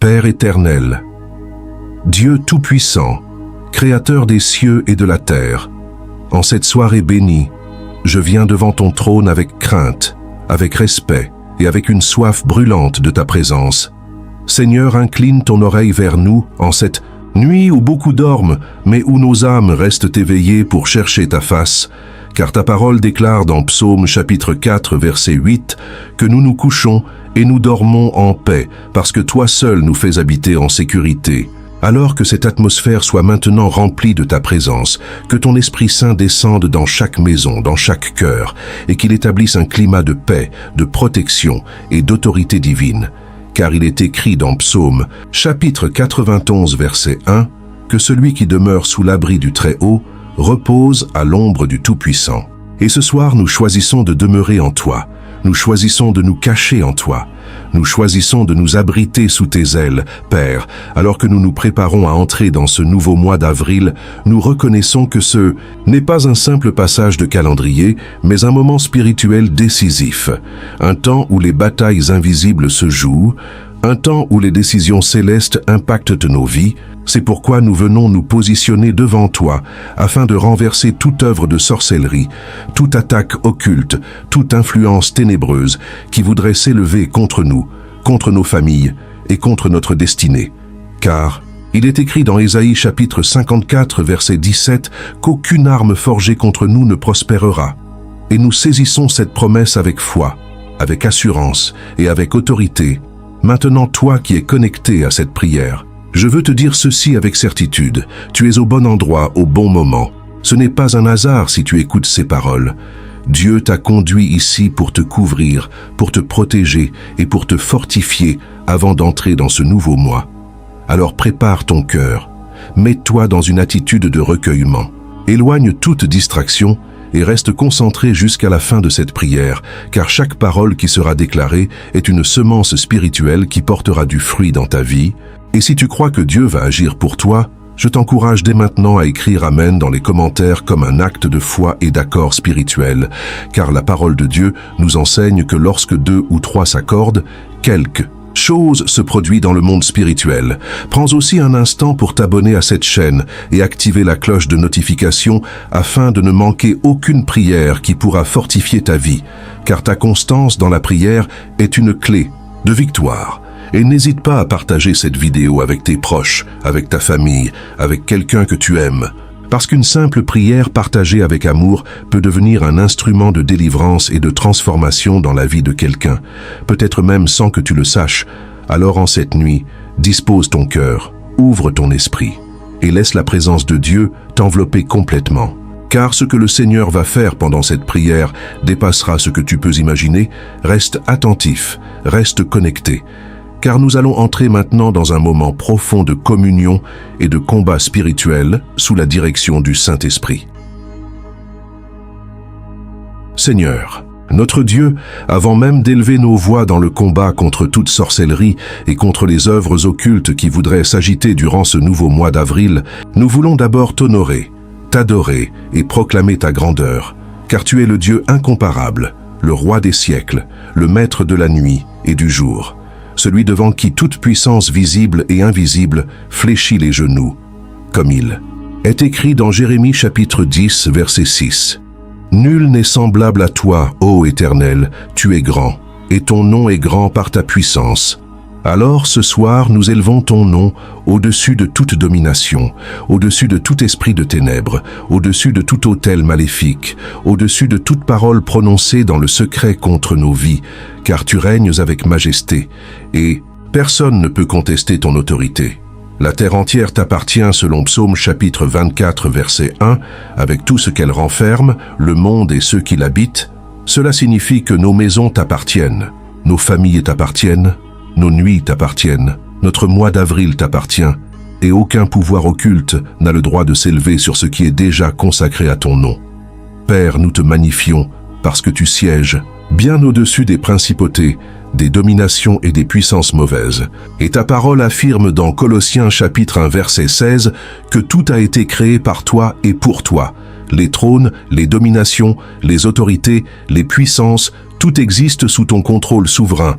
Père éternel, Dieu tout-puissant, Créateur des cieux et de la terre, en cette soirée bénie, je viens devant ton trône avec crainte, avec respect et avec une soif brûlante de ta présence. Seigneur, incline ton oreille vers nous en cette nuit où beaucoup dorment, mais où nos âmes restent éveillées pour chercher ta face, car ta parole déclare dans Psaume chapitre 4, verset 8, que nous nous couchons et nous dormons en paix, parce que toi seul nous fais habiter en sécurité. Alors que cette atmosphère soit maintenant remplie de ta présence, que ton Esprit Saint descende dans chaque maison, dans chaque cœur, et qu'il établisse un climat de paix, de protection et d'autorité divine. Car il est écrit dans Psaume, chapitre 91, verset 1, que celui qui demeure sous l'abri du Très-Haut repose à l'ombre du Tout-Puissant. Et ce soir, nous choisissons de demeurer en toi. Nous choisissons de nous cacher en toi. Nous choisissons de nous abriter sous tes ailes, Père. Alors que nous nous préparons à entrer dans ce nouveau mois d'avril, nous reconnaissons que ce n'est pas un simple passage de calendrier, mais un moment spirituel décisif. Un temps où les batailles invisibles se jouent, un temps où les décisions célestes impactent nos vies. C'est pourquoi nous venons nous positionner devant toi, afin de renverser toute œuvre de sorcellerie, toute attaque occulte, toute influence ténébreuse qui voudrait s'élever contre nous, contre nos familles et contre notre destinée. Car il est écrit dans Ésaïe chapitre 54, verset 17, qu'aucune arme forgée contre nous ne prospérera. Et nous saisissons cette promesse avec foi, avec assurance et avec autorité. Maintenant, toi qui es connecté à cette prière, je veux te dire ceci avec certitude. Tu es au bon endroit, au bon moment. Ce n'est pas un hasard si tu écoutes ces paroles. Dieu t'a conduit ici pour te couvrir, pour te protéger et pour te fortifier avant d'entrer dans ce nouveau mois. Alors prépare ton cœur. Mets-toi dans une attitude de recueillement. Éloigne toute distraction et reste concentré jusqu'à la fin de cette prière, car chaque parole qui sera déclarée est une semence spirituelle qui portera du fruit dans ta vie. Et si tu crois que Dieu va agir pour toi, je t'encourage dès maintenant à écrire Amen dans les commentaires comme un acte de foi et d'accord spirituel, car la parole de Dieu nous enseigne que lorsque 2 ou 3 s'accordent, quelque chose se produit dans le monde spirituel. Prends aussi un instant pour t'abonner à cette chaîne et activer la cloche de notification afin de ne manquer aucune prière qui pourra fortifier ta vie, car ta constance dans la prière est une clé de victoire. Et n'hésite pas à partager cette vidéo avec tes proches, avec ta famille, avec quelqu'un que tu aimes. Parce qu'une simple prière partagée avec amour peut devenir un instrument de délivrance et de transformation dans la vie de quelqu'un, peut-être même sans que tu le saches. Alors en cette nuit, dispose ton cœur, ouvre ton esprit et laisse la présence de Dieu t'envelopper complètement. Car ce que le Seigneur va faire pendant cette prière dépassera ce que tu peux imaginer. Reste attentif, reste connecté. Car nous allons entrer maintenant dans un moment profond de communion et de combat spirituel sous la direction du Saint-Esprit. Seigneur, notre Dieu, avant même d'élever nos voix dans le combat contre toute sorcellerie et contre les œuvres occultes qui voudraient s'agiter durant ce nouveau mois d'avril, nous voulons d'abord t'honorer, t'adorer et proclamer ta grandeur, car tu es le Dieu incomparable, le roi des siècles, le maître de la nuit et du jour, celui devant qui toute puissance visible et invisible fléchit les genoux, comme il est écrit dans Jérémie chapitre 10, verset 6. « Nul n'est semblable à toi, ô Éternel, tu es grand, et ton nom est grand par ta puissance. Alors ce soir nous élevons ton nom au-dessus de toute domination, au-dessus de tout esprit de ténèbres, au-dessus de tout autel maléfique, au-dessus de toute parole prononcée dans le secret contre nos vies, car tu règnes avec majesté, et personne ne peut contester ton autorité. La terre entière t'appartient selon Psaume chapitre 24, verset 1, avec tout ce qu'elle renferme, le monde et ceux qui l'habitent. Cela signifie que nos maisons t'appartiennent, nos familles t'appartiennent, nos nuits t'appartiennent, notre mois d'avril t'appartient, et aucun pouvoir occulte n'a le droit de s'élever sur ce qui est déjà consacré à ton nom. Père, nous te magnifions, parce que tu sièges bien au-dessus des principautés, des dominations et des puissances mauvaises. Et ta parole affirme dans Colossiens chapitre 1, verset 16, que tout a été créé par toi et pour toi. Les trônes, les dominations, les autorités, les puissances, tout existe sous ton contrôle souverain.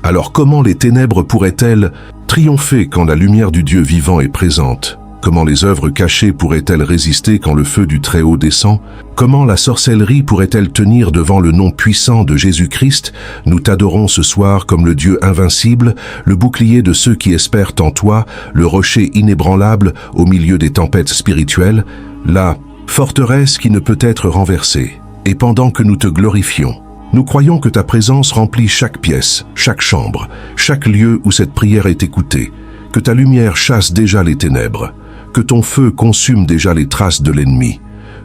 Alors comment les ténèbres pourraient-elles triompher quand la lumière du Dieu vivant est présente? Comment les œuvres cachées pourraient-elles résister quand le feu du Très-Haut descend? Comment la sorcellerie pourrait-elle tenir devant le nom puissant de Jésus-Christ? Nous t'adorons ce soir comme le Dieu invincible, le bouclier de ceux qui espèrent en toi, le rocher inébranlable au milieu des tempêtes spirituelles, la forteresse qui ne peut être renversée. Et pendant que nous te glorifions, nous croyons que ta présence remplit chaque pièce, chaque chambre, chaque lieu où cette prière est écoutée, que ta lumière chasse déjà les ténèbres, que ton feu consume déjà les traces de l'ennemi,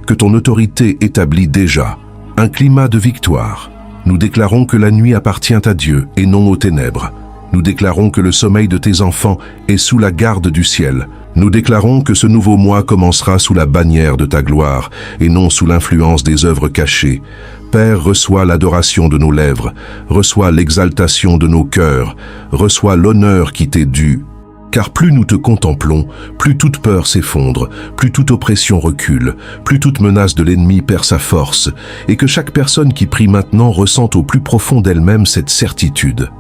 que ton autorité établit déjà un climat de victoire. Nous déclarons que la nuit appartient à Dieu et non aux ténèbres. Nous déclarons que le sommeil de tes enfants est sous la garde du ciel. Nous déclarons que ce nouveau mois commencera sous la bannière de ta gloire et non sous l'influence des œuvres cachées. Père, reçois l'adoration de nos lèvres, reçois l'exaltation de nos cœurs, reçois l'honneur qui t'est dû. Car plus nous te contemplons, plus toute peur s'effondre, plus toute oppression recule, plus toute menace de l'ennemi perd sa force, et que chaque personne qui prie maintenant ressente au plus profond d'elle-même cette certitude.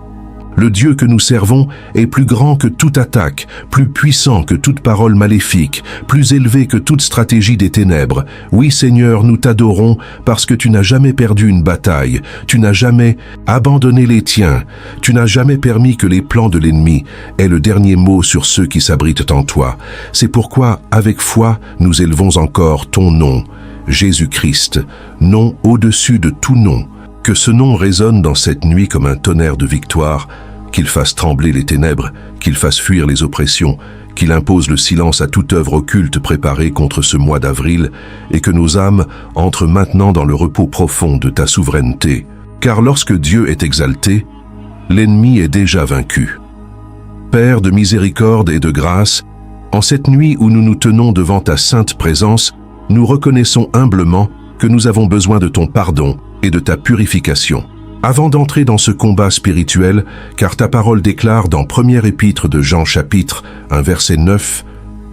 Le Dieu que nous servons est plus grand que toute attaque, plus puissant que toute parole maléfique, plus élevé que toute stratégie des ténèbres. Oui, Seigneur, nous t'adorons parce que tu n'as jamais perdu une bataille, tu n'as jamais abandonné les tiens, tu n'as jamais permis que les plans de l'ennemi aient le dernier mot sur ceux qui s'abritent en toi. C'est pourquoi, avec foi, nous élevons encore ton nom, Jésus-Christ, nom au-dessus de tout nom. Que ce nom résonne dans cette nuit comme un tonnerre de victoire, qu'il fasse trembler les ténèbres, qu'il fasse fuir les oppressions, qu'il impose le silence à toute œuvre occulte préparée contre ce mois d'avril, et que nos âmes entrent maintenant dans le repos profond de ta souveraineté. Car lorsque Dieu est exalté, l'ennemi est déjà vaincu. Père de miséricorde et de grâce, en cette nuit où nous nous tenons devant ta sainte présence, nous reconnaissons humblement que nous avons besoin de ton pardon et de ta purification. Avant d'entrer dans ce combat spirituel, car ta parole déclare dans première épître de Jean chapitre 1 verset 9,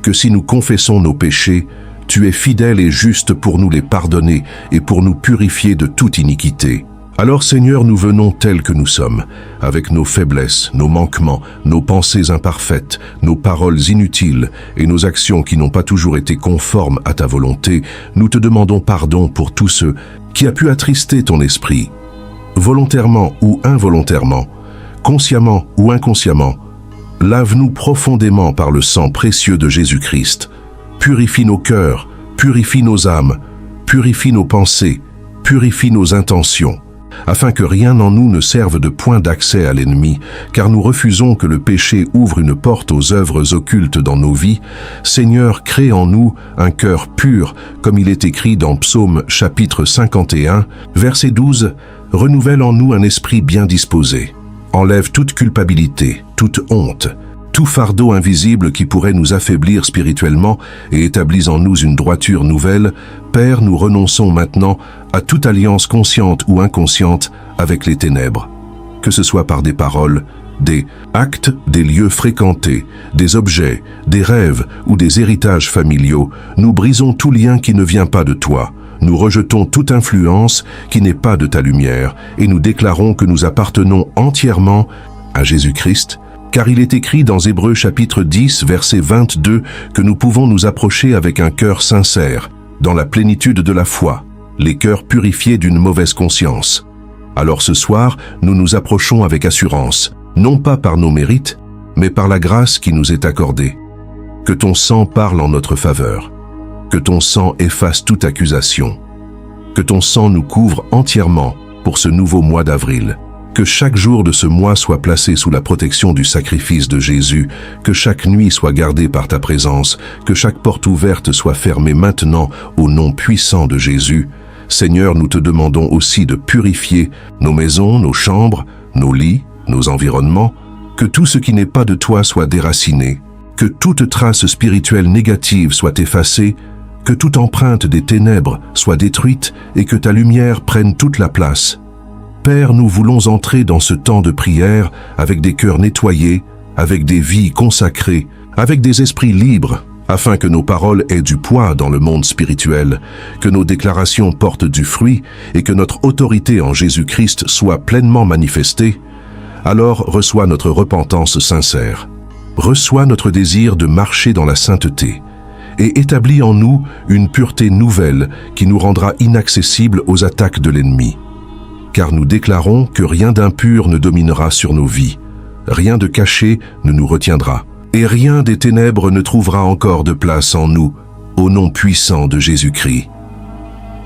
que si nous confessons nos péchés, tu es fidèle et juste pour nous les pardonner et pour nous purifier de toute iniquité. Alors Seigneur, nous venons tels que nous sommes, avec nos faiblesses, nos manquements, nos pensées imparfaites, nos paroles inutiles et nos actions qui n'ont pas toujours été conformes à ta volonté. Nous te demandons pardon pour tous ceux qui a pu attrister ton esprit, volontairement ou involontairement, consciemment ou inconsciemment. Lave-nous profondément par le sang précieux de Jésus-Christ. Purifie nos cœurs, purifie nos âmes, purifie nos pensées, purifie nos intentions, afin que rien en nous ne serve de point d'accès à l'ennemi, car nous refusons que le péché ouvre une porte aux œuvres occultes dans nos vies. Seigneur, crée en nous un cœur pur, comme il est écrit dans Psaume chapitre 51, verset 12, « Renouvelle en nous un esprit bien disposé. Enlève toute culpabilité, toute honte, tout fardeau invisible qui pourrait nous affaiblir spirituellement et établis en nous une droiture nouvelle. Père, nous renonçons maintenant à toute alliance consciente ou inconsciente avec les ténèbres, que ce soit par des paroles, des actes, des lieux fréquentés, des objets, des rêves ou des héritages familiaux. Nous brisons tout lien qui ne vient pas de toi. Nous rejetons toute influence qui n'est pas de ta lumière et nous déclarons que nous appartenons entièrement à Jésus-Christ, car il est écrit dans Hébreux chapitre 10, verset 22, que nous pouvons nous approcher avec un cœur sincère, dans la plénitude de la foi, les cœurs purifiés d'une mauvaise conscience. Alors ce soir, nous nous approchons avec assurance, non pas par nos mérites, mais par la grâce qui nous est accordée. Que ton sang parle en notre faveur, que ton sang efface toute accusation, que ton sang nous couvre entièrement pour ce nouveau mois d'avril. Que chaque jour de ce mois soit placé sous la protection du sacrifice de Jésus, que chaque nuit soit gardée par ta présence, que chaque porte ouverte soit fermée maintenant au nom puissant de Jésus. Seigneur, nous te demandons aussi de purifier nos maisons, nos chambres, nos lits, nos environnements, que tout ce qui n'est pas de toi soit déraciné, que toute trace spirituelle négative soit effacée, que toute empreinte des ténèbres soit détruite et que ta lumière prenne toute la place. Père, nous voulons entrer dans ce temps de prière avec des cœurs nettoyés, avec des vies consacrées, avec des esprits libres, afin que nos paroles aient du poids dans le monde spirituel, que nos déclarations portent du fruit et que notre autorité en Jésus-Christ soit pleinement manifestée. alors reçois notre repentance sincère. Reçois notre désir de marcher dans la sainteté et établis en nous une pureté nouvelle qui nous rendra inaccessibles aux attaques de l'ennemi. Car nous déclarons que rien d'impur ne dominera sur nos vies, rien de caché ne nous retiendra, et rien des ténèbres ne trouvera encore de place en nous, au nom puissant de Jésus-Christ.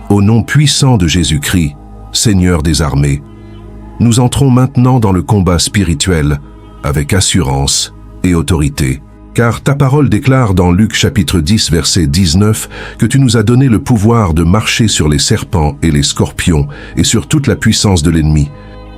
Au nom puissant de Jésus-Christ, Seigneur des armées, nous entrons maintenant dans le combat spirituel avec assurance et autorité. Car ta parole déclare dans Luc chapitre 10 verset 19 que tu nous as donné le pouvoir de marcher sur les serpents et les scorpions et sur toute la puissance de l'ennemi,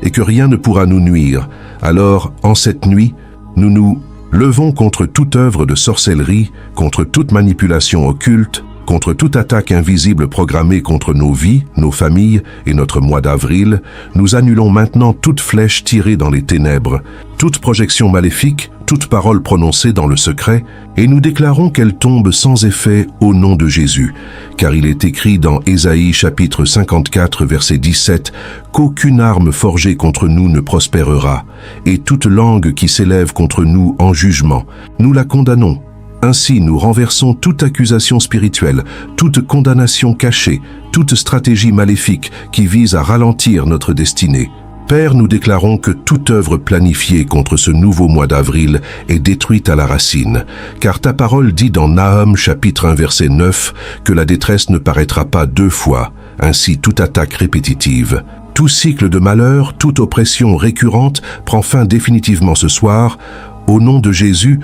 et que rien ne pourra nous nuire. Alors, en cette nuit, nous nous levons contre toute œuvre de sorcellerie, contre toute manipulation occulte, contre toute attaque invisible programmée contre nos vies, nos familles et notre mois d'avril. Nous annulons maintenant toute flèche tirée dans les ténèbres, toute projection maléfique, toute parole prononcée dans le secret, et nous déclarons qu'elle tombe sans effet au nom de Jésus, car il est écrit dans Ésaïe chapitre 54 verset 17 qu'aucune arme forgée contre nous ne prospérera, et toute langue qui s'élève contre nous en jugement, nous la condamnons. Ainsi, nous renversons toute accusation spirituelle, toute condamnation cachée, toute stratégie maléfique qui vise à ralentir notre destinée. Père, nous déclarons que toute œuvre planifiée contre ce nouveau mois d'avril est détruite à la racine, car ta parole dit dans Nahum chapitre 1 verset 9 que la détresse ne paraîtra pas deux fois, ainsi toute attaque répétitive. Tout cycle de malheur, toute oppression récurrente prend fin définitivement ce soir. Au nom de Jésus,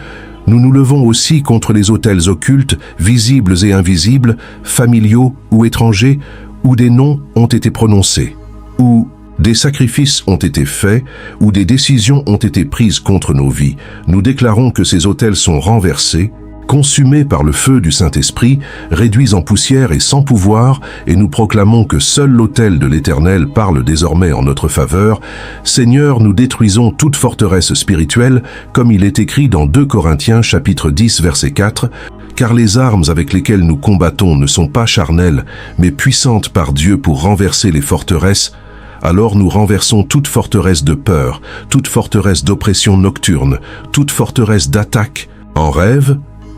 nous nous levons aussi contre les autels occultes, visibles et invisibles, familiaux ou étrangers, où des noms ont été prononcés, où des sacrifices ont été faits, où des décisions ont été prises contre nos vies. Nous déclarons que ces autels sont renversés, consumés par le feu du Saint-Esprit, réduits en poussière et sans pouvoir, et nous proclamons que seul l'autel de l'Éternel parle désormais en notre faveur. Seigneur, nous détruisons toute forteresse spirituelle, comme il est écrit dans 2 Corinthiens chapitre 10 verset 4, car les armes avec lesquelles nous combattons ne sont pas charnelles, mais puissantes par Dieu pour renverser les forteresses. Alors nous renversons toute forteresse de peur, toute forteresse d'oppression nocturne, toute forteresse d'attaque en rêve,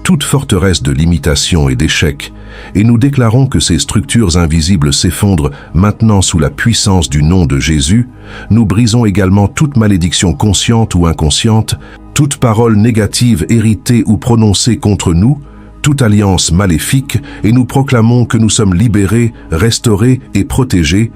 toute forteresse de limitation et d'échec, et nous déclarons que ces structures invisibles s'effondrent maintenant sous la puissance du nom de Jésus. Nous brisons également toute malédiction consciente ou inconsciente, toute parole négative héritée ou prononcée contre nous, toute alliance maléfique, et nous proclamons que nous sommes libérés, restaurés et protégés.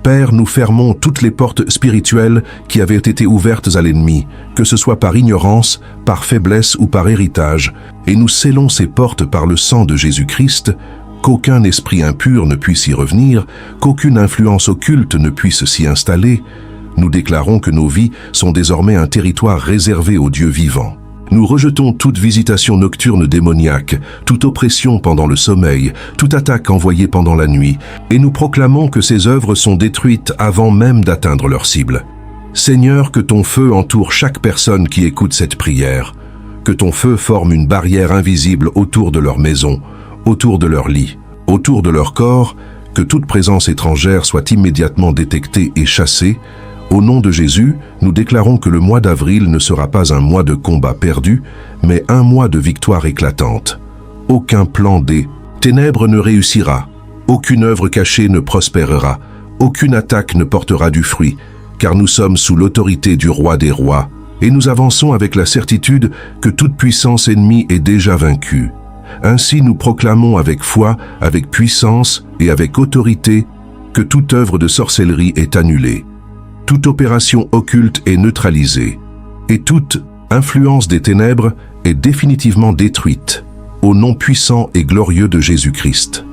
Père, nous fermons toutes les portes spirituelles qui avaient été ouvertes à l'ennemi, que ce soit par ignorance, par faiblesse ou par héritage, et nous scellons ces portes par le sang de Jésus-Christ, qu'aucun esprit impur ne puisse y revenir, qu'aucune influence occulte ne puisse s'y installer. Nous déclarons que nos vies sont désormais un territoire réservé au Dieu vivant. Nous rejetons toute visitation nocturne démoniaque, toute oppression pendant le sommeil, toute attaque envoyée pendant la nuit, et nous proclamons que ces œuvres sont détruites avant même d'atteindre leur cible. Seigneur, que ton feu entoure chaque personne qui écoute cette prière, que ton feu forme une barrière invisible autour de leur maison, autour de leur lit, autour de leur corps, que toute présence étrangère soit immédiatement détectée et chassée. Au nom de Jésus, nous déclarons que le mois d'avril ne sera pas un mois de combat perdu, mais un mois de victoire éclatante. Aucun plan des ténèbres ne réussira, aucune œuvre cachée ne prospérera, aucune attaque ne portera du fruit, car nous sommes sous l'autorité du roi des rois, et nous avançons avec la certitude que toute puissance ennemie est déjà vaincue. Ainsi nous proclamons avec foi, avec puissance et avec autorité que toute œuvre de sorcellerie est annulée. Toute opération occulte est neutralisée, et toute influence des ténèbres est définitivement détruite, au nom puissant et glorieux de Jésus-Christ.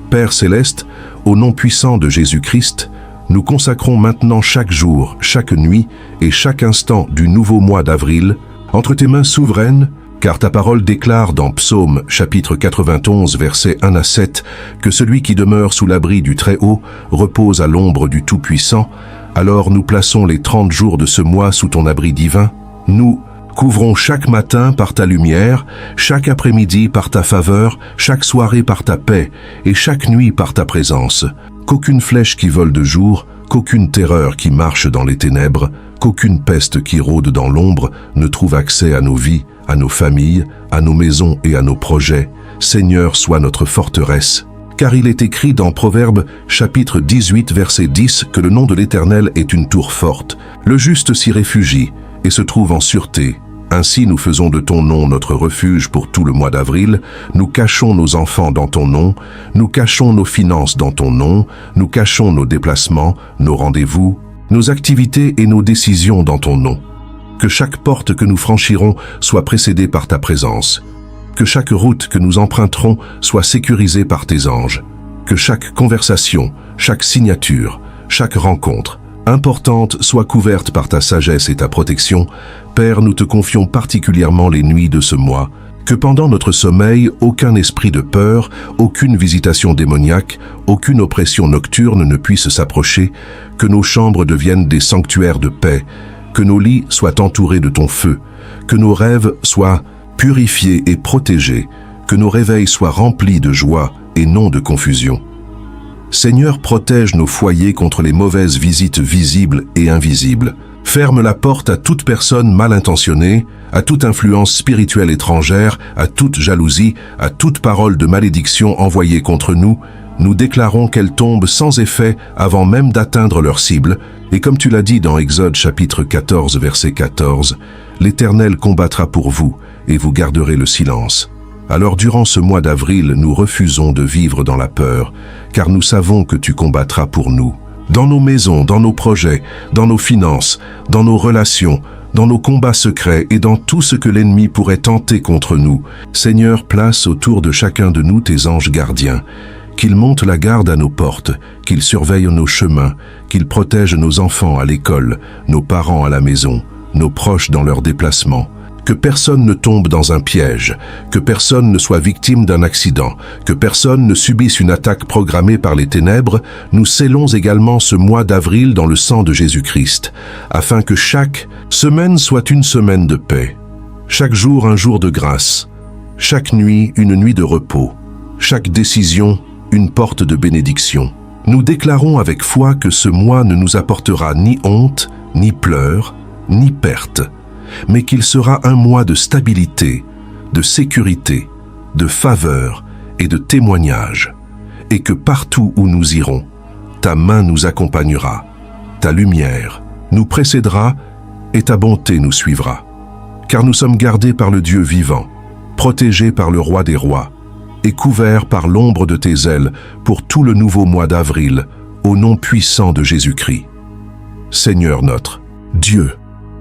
Père céleste, au nom puissant de Jésus-Christ, nous consacrons maintenant chaque jour, chaque nuit et chaque instant du nouveau mois d'avril entre tes mains souveraines, car ta parole déclare dans Psaume chapitre 91 versets 1 à 7 que celui qui demeure sous l'abri du Très-Haut repose à l'ombre du Tout-Puissant. Alors nous plaçons les 30 jours de ce mois sous ton abri divin. Nous couvrons chaque matin par ta lumière, chaque après-midi par ta faveur, chaque soirée par ta paix et chaque nuit par ta présence. Qu'aucune flèche qui vole de jour, qu'aucune terreur qui marche dans les ténèbres, qu'aucune peste qui rôde dans l'ombre ne trouve accès à nos vies, à nos familles, à nos maisons et à nos projets. Seigneur, sois notre forteresse. Car il est écrit dans Proverbes, chapitre 18, verset 10, que le nom de l'Éternel est une tour forte. Le juste s'y réfugie et se trouve en sûreté. Ainsi nous faisons de ton nom notre refuge pour tout le mois d'avril, nous cachons nos enfants dans ton nom, nous cachons nos finances dans ton nom, nous cachons nos déplacements, nos rendez-vous, nos activités et nos décisions dans ton nom. Que chaque porte que nous franchirons soit précédée par ta présence. Que chaque route que nous emprunterons soit sécurisée par tes anges. Que chaque conversation, chaque signature, chaque rencontre importante soit couverte par ta sagesse et ta protection. Père, nous te confions particulièrement les nuits de ce mois. Que pendant notre sommeil, aucun esprit de peur, aucune visitation démoniaque, aucune oppression nocturne ne puisse s'approcher. Que nos chambres deviennent des sanctuaires de paix. Que nos lits soient entourés de ton feu. Que nos rêves soient purifiés et protégés. Que nos réveils soient remplis de joie et non de confusion. Seigneur, protège nos foyers contre les mauvaises visites visibles et invisibles. Ferme la porte à toute personne mal intentionnée, à toute influence spirituelle étrangère, à toute jalousie, à toute parole de malédiction envoyée contre nous. Nous déclarons qu'elles tombent sans effet avant même d'atteindre leur cible. Et comme tu l'as dit dans Exode chapitre 14, verset 14, l'Éternel combattra pour vous et vous garderez le silence. Alors durant ce mois d'avril, nous refusons de vivre dans la peur, car nous savons que tu combattras pour nous. Dans nos maisons, dans nos projets, dans nos finances, dans nos relations, dans nos combats secrets et dans tout ce que l'ennemi pourrait tenter contre nous. Seigneur, place autour de chacun de nous tes anges gardiens. Qu'ils montent la garde à nos portes, qu'ils surveillent nos chemins, qu'ils protègent nos enfants à l'école, nos parents à la maison, nos proches dans leurs déplacements. Que personne ne tombe dans un piège, que personne ne soit victime d'un accident, que personne ne subisse une attaque programmée par les ténèbres. Nous scellons également ce mois d'avril dans le sang de Jésus-Christ, afin que chaque semaine soit une semaine de paix, chaque jour un jour de grâce, chaque nuit une nuit de repos, chaque décision une porte de bénédiction. Nous déclarons avec foi que ce mois ne nous apportera ni honte, ni pleurs, ni perte, mais qu'il sera un mois de stabilité, de sécurité, de faveur et de témoignage, et que partout où nous irons, ta main nous accompagnera, ta lumière nous précédera et ta bonté nous suivra. Car nous sommes gardés par le Dieu vivant, protégés par le Roi des rois, et couverts par l'ombre de tes ailes pour tout le nouveau mois d'avril, au nom puissant de Jésus-Christ. Seigneur notre Dieu,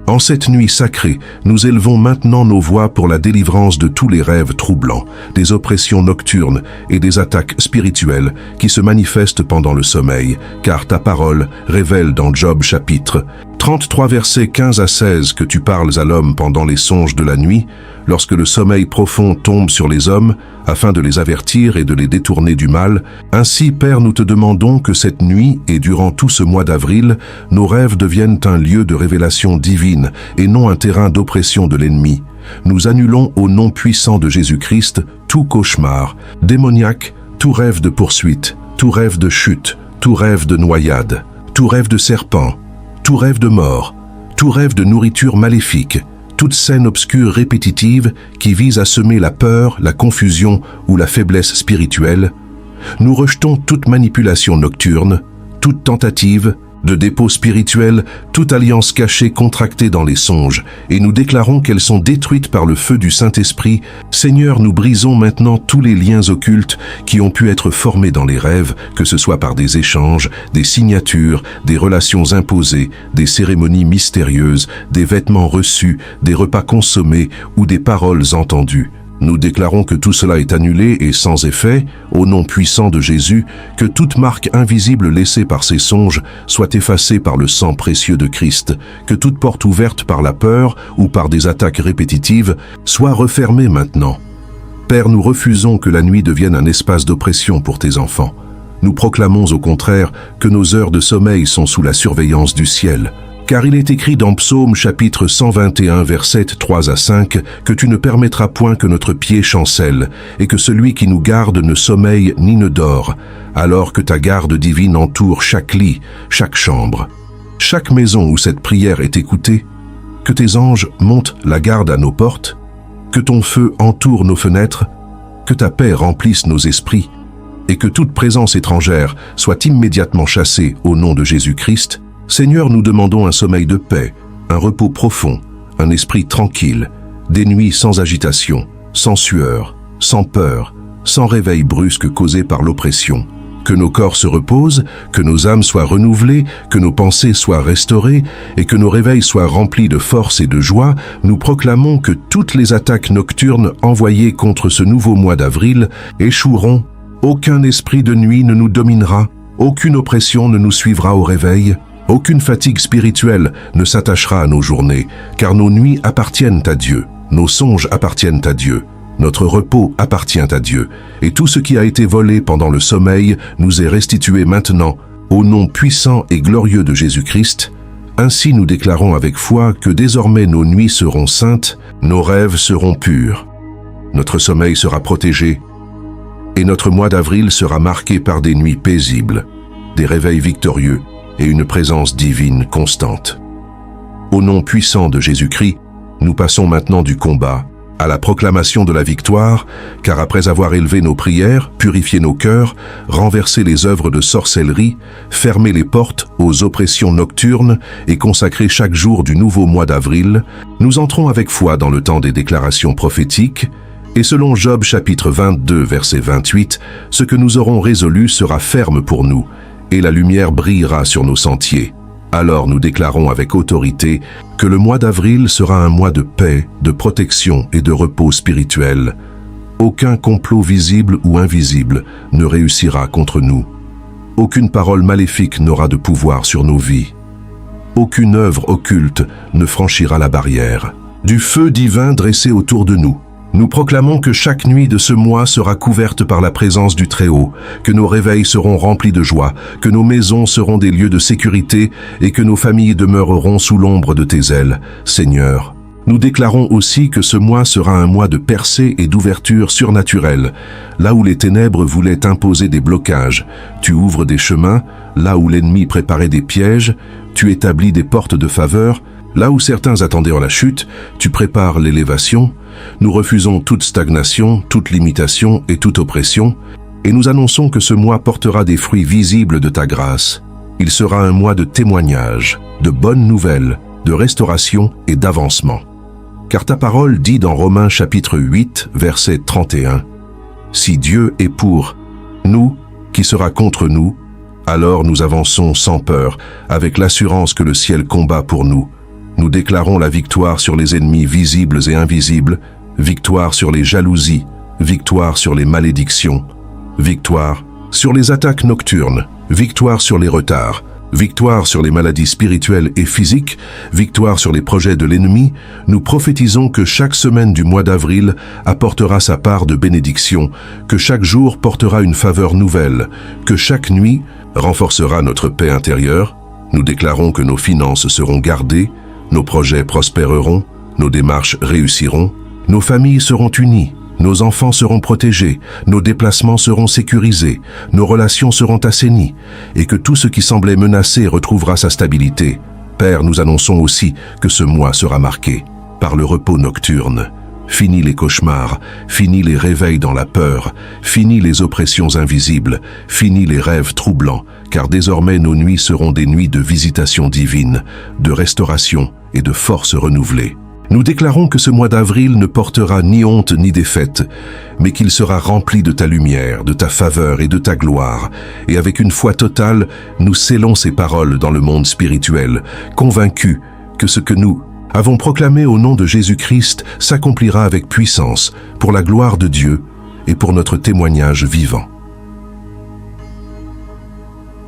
en cette nuit sacrée, nous élevons maintenant nos voix pour la délivrance de tous les rêves troublants, des oppressions nocturnes et des attaques spirituelles qui se manifestent pendant le sommeil, car ta parole révèle dans Job chapitre 33 versets 15 à 16 que tu parles à l'homme pendant les songes de la nuit, lorsque le sommeil profond tombe sur les hommes, afin de les avertir et de les détourner du mal. Ainsi, Père, nous te demandons que cette nuit et durant tout ce mois d'avril, nos rêves deviennent un lieu de révélation divine et non un terrain d'oppression de l'ennemi. Nous annulons au nom puissant de Jésus-Christ tout cauchemar démoniaque, tout rêve de poursuite, tout rêve de chute, tout rêve de noyade, tout rêve de serpent, tout rêve de mort, tout rêve de nourriture maléfique, toute scène obscure répétitive qui vise à semer la peur, la confusion ou la faiblesse spirituelle. Nous rejetons toute manipulation nocturne, toute tentative de dépôt spirituel, toute alliance cachée contractée dans les songes, et nous déclarons qu'elles sont détruites par le feu du Saint-Esprit. Seigneur, nous brisons maintenant tous les liens occultes qui ont pu être formés dans les rêves, que ce soit par des échanges, des signatures, des relations imposées, des cérémonies mystérieuses, des vêtements reçus, des repas consommés ou des paroles entendues. Nous déclarons que tout cela est annulé et sans effet, au nom puissant de Jésus, que toute marque invisible laissée par ces songes soit effacée par le sang précieux de Christ, que toute porte ouverte par la peur ou par des attaques répétitives soit refermée maintenant. Père, nous refusons que la nuit devienne un espace d'oppression pour tes enfants. Nous proclamons au contraire que nos heures de sommeil sont sous la surveillance du ciel. Car il est écrit dans Psaume chapitre 121, versets 3 à 5, que tu ne permettras point que notre pied chancelle, et que celui qui nous garde ne sommeille ni ne dort, alors que ta garde divine entoure chaque lit, chaque chambre. Chaque maison où cette prière est écoutée, que tes anges montent la garde à nos portes, que ton feu entoure nos fenêtres, que ta paix remplisse nos esprits, et que toute présence étrangère soit immédiatement chassée au nom de Jésus-Christ. Seigneur, nous demandons un sommeil de paix, un repos profond, un esprit tranquille, des nuits sans agitation, sans sueur, sans peur, sans réveil brusque causé par l'oppression. Que nos corps se reposent, que nos âmes soient renouvelées, que nos pensées soient restaurées et que nos réveils soient remplis de force et de joie, nous proclamons que toutes les attaques nocturnes envoyées contre ce nouveau mois d'avril échoueront. Aucun esprit de nuit ne nous dominera, aucune oppression ne nous suivra au réveil. Aucune fatigue spirituelle ne s'attachera à nos journées, car nos nuits appartiennent à Dieu, nos songes appartiennent à Dieu, notre repos appartient à Dieu, et tout ce qui a été volé pendant le sommeil nous est restitué maintenant, au nom puissant et glorieux de Jésus-Christ. Ainsi nous déclarons avec foi que désormais nos nuits seront saintes, nos rêves seront purs, notre sommeil sera protégé, et notre mois d'avril sera marqué par des nuits paisibles, des réveils victorieux, et une présence divine constante. Au nom puissant de Jésus-Christ, nous passons maintenant du combat à la proclamation de la victoire, car après avoir élevé nos prières, purifié nos cœurs, renversé les œuvres de sorcellerie, fermé les portes aux oppressions nocturnes et consacré chaque jour du nouveau mois d'avril, nous entrons avec foi dans le temps des déclarations prophétiques, et selon Job chapitre 22, verset 28, ce que nous aurons résolu sera ferme pour nous, et la lumière brillera sur nos sentiers. Alors nous déclarons avec autorité que le mois d'avril sera un mois de paix, de protection et de repos spirituel. Aucun complot visible ou invisible ne réussira contre nous. Aucune parole maléfique n'aura de pouvoir sur nos vies. Aucune œuvre occulte ne franchira la barrière. Du feu divin dressé autour de nous, nous proclamons que chaque nuit de ce mois sera couverte par la présence du Très-Haut, que nos réveils seront remplis de joie, que nos maisons seront des lieux de sécurité et que nos familles demeureront sous l'ombre de tes ailes, Seigneur. Nous déclarons aussi que ce mois sera un mois de percée et d'ouverture surnaturelle. Là où les ténèbres voulaient imposer des blocages, tu ouvres des chemins. Là où l'ennemi préparait des pièges, tu établis des portes de faveur. Là où certains attendaient la chute, tu prépares l'élévation. Nous refusons toute stagnation, toute limitation et toute oppression, et nous annonçons que ce mois portera des fruits visibles de ta grâce. Il sera un mois de témoignage, de bonnes nouvelles, de restauration et d'avancement. Car ta parole dit dans Romains chapitre 8, verset 31, « Si Dieu est pour nous, qui sera contre nous? Alors nous avançons sans peur, avec l'assurance que le ciel combat pour nous. Nous déclarons la victoire sur les ennemis visibles et invisibles, victoire sur les jalousies, victoire sur les malédictions, victoire sur les attaques nocturnes, victoire sur les retards, victoire sur les maladies spirituelles et physiques, victoire sur les projets de l'ennemi. Nous prophétisons que chaque semaine du mois d'avril apportera sa part de bénédiction, que chaque jour portera une faveur nouvelle, que chaque nuit renforcera notre paix intérieure. Nous déclarons que nos finances seront gardées, nos projets prospéreront, nos démarches réussiront, nos familles seront unies, nos enfants seront protégés, nos déplacements seront sécurisés, nos relations seront assainies, et que tout ce qui semblait menacé retrouvera sa stabilité. Père, nous annonçons aussi que ce mois sera marqué par le repos nocturne. Fini les cauchemars, fini les réveils dans la peur, fini les oppressions invisibles, fini les rêves troublants, car désormais nos nuits seront des nuits de visitation divine, de restauration et de force renouvelée. Nous déclarons que ce mois d'avril ne portera ni honte ni défaite, mais qu'il sera rempli de ta lumière, de ta faveur et de ta gloire. Et avec une foi totale, nous scellons ces paroles dans le monde spirituel, convaincus que ce que nous avons proclamé au nom de Jésus-Christ s'accomplira avec puissance pour la gloire de Dieu et pour notre témoignage vivant.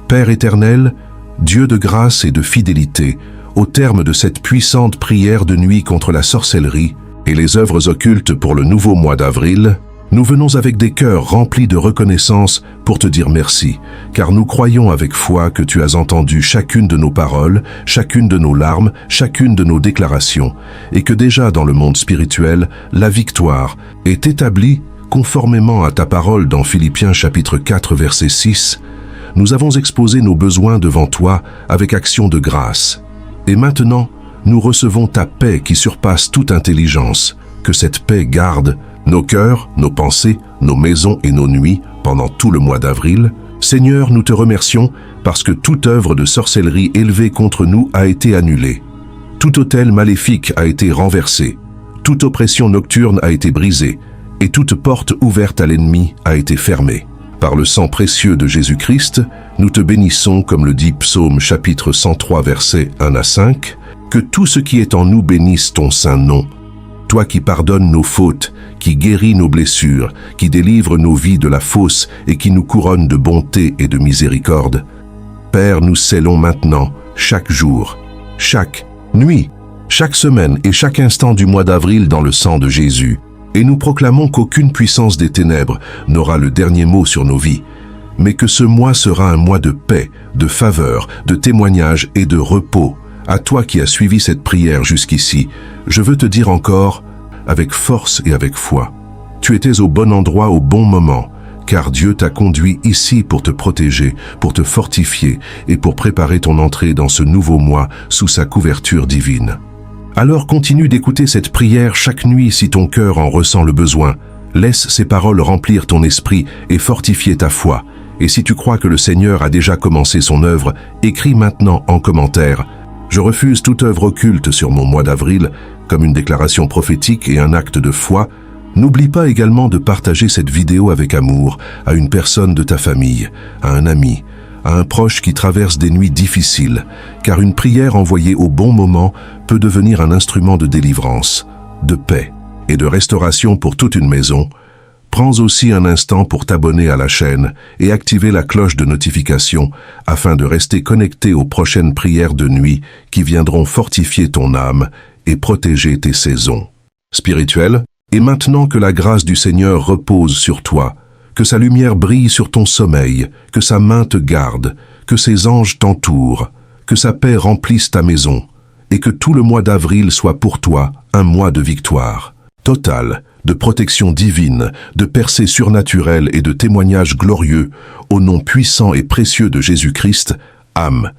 Père éternel, Dieu de grâce et de fidélité, au terme de cette puissante prière de nuit contre la sorcellerie et les œuvres occultes pour le nouveau mois d'avril, Nous venons avec des cœurs remplis de reconnaissance pour te dire merci, car nous croyons avec foi que tu as entendu chacune de nos paroles, chacune de nos larmes, chacune de nos déclarations, et que déjà dans le monde spirituel, la victoire est établie conformément à ta parole dans Philippiens chapitre 4 verset 6. Nous avons exposé nos besoins devant toi avec action de grâce. Et maintenant, nous recevons ta paix qui surpasse toute intelligence, que cette paix garde nos cœurs, nos pensées, nos maisons et nos nuits pendant tout le mois d'avril. Seigneur, nous te remercions parce que toute œuvre de sorcellerie élevée contre nous a été annulée. Tout autel maléfique a été renversé. Toute oppression nocturne a été brisée et toute porte ouverte à l'ennemi a été fermée. Par le sang précieux de Jésus-Christ, nous te bénissons comme le dit Psaume chapitre 103 versets 1 à 5. Que tout ce qui est en nous bénisse ton saint nom. Toi qui pardonnes nos fautes, qui guéris nos blessures, qui délivres nos vies de la fosse et qui nous couronne de bonté et de miséricorde. Père, nous scellons maintenant, chaque jour, chaque nuit, chaque semaine et chaque instant du mois d'avril dans le sang de Jésus. Et nous proclamons qu'aucune puissance des ténèbres n'aura le dernier mot sur nos vies, mais que ce mois sera un mois de paix, de faveur, de témoignage et de repos. À toi qui as suivi cette prière jusqu'ici, je veux te dire encore, avec force et avec foi, tu étais au bon endroit au bon moment, car Dieu t'a conduit ici pour te protéger, pour te fortifier et pour préparer ton entrée dans ce nouveau mois sous sa couverture divine. Alors continue d'écouter cette prière chaque nuit si ton cœur en ressent le besoin. Laisse ces paroles remplir ton esprit et fortifier ta foi. Et si tu crois que le Seigneur a déjà commencé son œuvre, écris maintenant en commentaire: je refuse toute œuvre occulte sur mon mois d'avril, comme une déclaration prophétique et un acte de foi. N'oublie pas également de partager cette vidéo avec amour à une personne de ta famille, à un ami, à un proche qui traverse des nuits difficiles, car une prière envoyée au bon moment peut devenir un instrument de délivrance, de paix et de restauration pour toute une maison. Prends aussi un instant pour t'abonner à la chaîne et activer la cloche de notification afin de rester connecté aux prochaines prières de nuit qui viendront fortifier ton âme et protéger tes saisons spirituelles. Et maintenant que la grâce du Seigneur repose sur toi, que sa lumière brille sur ton sommeil, que sa main te garde, que ses anges t'entourent, que sa paix remplisse ta maison, et que tout le mois d'avril soit pour toi un mois de victoire totale, de protection divine, de percées surnaturelles et de témoignages glorieux, au nom puissant et précieux de Jésus-Christ. Amen.